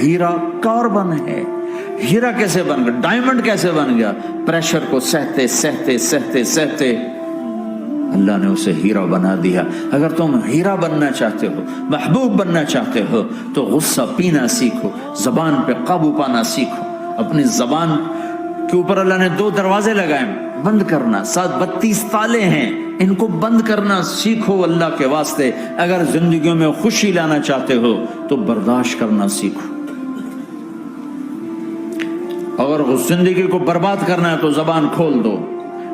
ہیرا کاربن ہے. ہیرا کیسے بن گیا؟ ڈائمنڈ کیسے بن گیا؟ پریشر کو سہتے سہتے سہتے سہتے اللہ نے اسے ہیرا بنا دیا. اگر تم ہیرا بننا چاہتے ہو، محبوب بننا چاہتے ہو، تو غصہ پینا سیکھو، زبان پہ قابو پانا سیکھو. اپنی زبان کے اوپر اللہ نے 2 دروازے لگائے، بند کرنا. 32 تالے ہیں، ان کو بند کرنا سیکھو اللہ کے واسطے. اگر زندگیوں میں خوشی لانا چاہتے ہو تو برداشت کرنا سیکھو. اگر زندگی کو برباد کرنا ہے تو زبان کھول دو.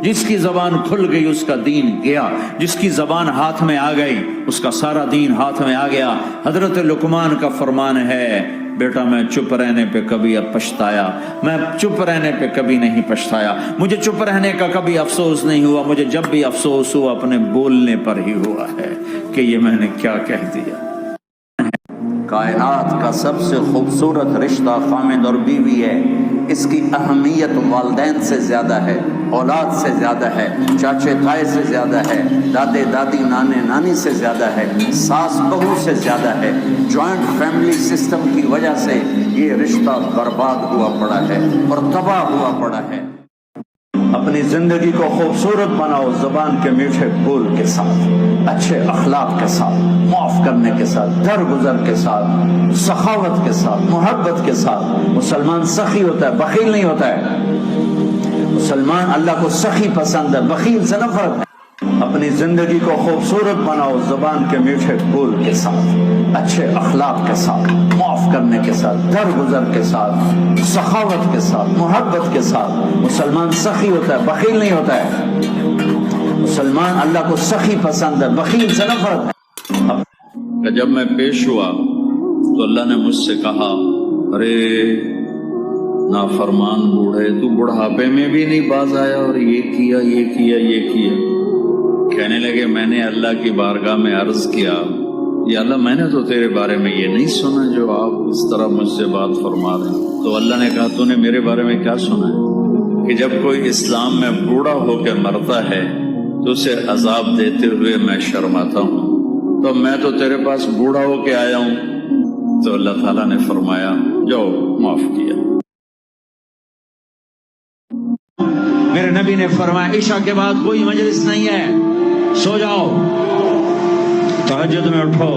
جس کی زبان کھل گئی اس کا دین گیا، جس کی زبان ہاتھ میں آ گئی اس کا سارا دین ہاتھ میں آ گیا. حضرت لقمان کا فرمان ہے، بیٹا میں چپ رہنے پہ کبھی اب پچھتایا، میں چپ رہنے پہ کبھی نہیں پچھتایا. مجھے چپ رہنے کا کبھی افسوس نہیں ہوا. مجھے جب بھی افسوس ہوا اپنے بولنے پر ہی ہوا ہے کہ یہ میں نے کیا کہہ دیا. کائنات کا سب سے خوبصورت رشتہ خامد اور بیوی ہے. اس کی اہمیت والدین سے زیادہ ہے، اولاد سے زیادہ ہے، چاچے تائے سے زیادہ ہے، دادے دادی نانے نانی سے زیادہ ہے، ساس بہو سے زیادہ ہے. جوائنٹ فیملی سسٹم کی وجہ سے یہ رشتہ برباد ہوا پڑا ہے اور تباہ ہوا پڑا ہے. اپنی زندگی کو خوبصورت بناؤ، زبان کے میٹھے بول کے ساتھ، اچھے اخلاق کے ساتھ، معاف کرنے کے ساتھ، درگزر کے ساتھ، سخاوت کے ساتھ، محبت کے ساتھ. مسلمان سخی ہوتا ہے، بخیل نہیں ہوتا ہے. مسلمان اللہ کو سخی پسند ہے، بخیل سے نفرت ہے. اپنی زندگی کو خوبصورت بناؤ، زبان کے میٹھے بول کے ساتھ، اچھے اخلاق کے ساتھ، معاف کرنے کے ساتھ، درگزر کے ساتھ، سخاوت کے ساتھ، محبت کے ساتھ. مسلمان سخی ہوتا ہے، بخیل نہیں ہوتا ہے. مسلمان اللہ کو سخی پسند ہے، بخیل سے نفرت ہے. جب میں پیش ہوا تو اللہ نے مجھ سے کہا، ارے نافرمان بوڑھے، تو بڑھاپے میں بھی نہیں باز آیا اور یہ کیا یہ کیا یہ کیا. کہنے لگے میں نے اللہ کی بارگاہ میں عرض کیا، یا اللہ میں نے تو تیرے بارے میں یہ نہیں سنا جو آپ اس طرح مجھ سے بات فرما رہے ہیں. تو اللہ نے کہا تو نے میرے بارے میں کیا سنا ہے کہ جب کوئی اسلام میں بوڑھا ہو کے مرتا ہے تو اسے عذاب دیتے ہوئے میں شرماتا ہوں. تو میں تو تیرے پاس بوڑھا ہو کے آیا ہوں. تو اللہ تعالیٰ نے فرمایا جاؤ معاف کیا. میرے نبی نے فرمایا عشاء کے بعد کوئی مجلس نہیں ہے، سو جاؤ. تہجد میں اٹھو.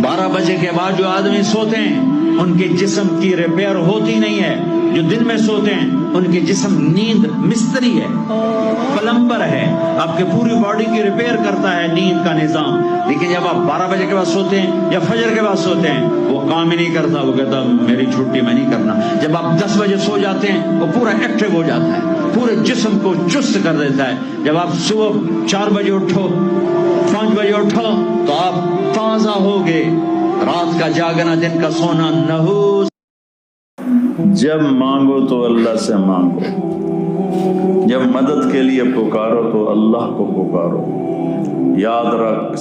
12 بجے کے بعد جو آدمی سوتے ہیں ان کے جسم کی ریپیئر ہوتی نہیں ہے. جو دن میں سوتے ہیں ان کے جسم نیند مستری ہے، پلمبر ہے، آپ کے پوری باڈی کی ریپیئر کرتا ہے نیند کا نظام. لیکن جب آپ 12 بجے کے بعد سوتے ہیں یا فجر کے بعد سوتے ہیں وہ کام ہی نہیں کرتا. وہ کہتا میری چھٹی میں نہیں کرنا. جب آپ 10 بجے سو جاتے ہیں وہ پورا ایکٹیو ہو جاتا ہے، پورے جسم کو چست کر دیتا ہے. جب آپ صبح 4 بجے اٹھو، 5 بجے اٹھو تو آپ تازہ ہوگے. رات کا جاگنا دن کا سونا نحوس. جب مانگو تو اللہ سے مانگو، جب مدد کے لیے پکارو تو اللہ کو پکارو. یاد رکھ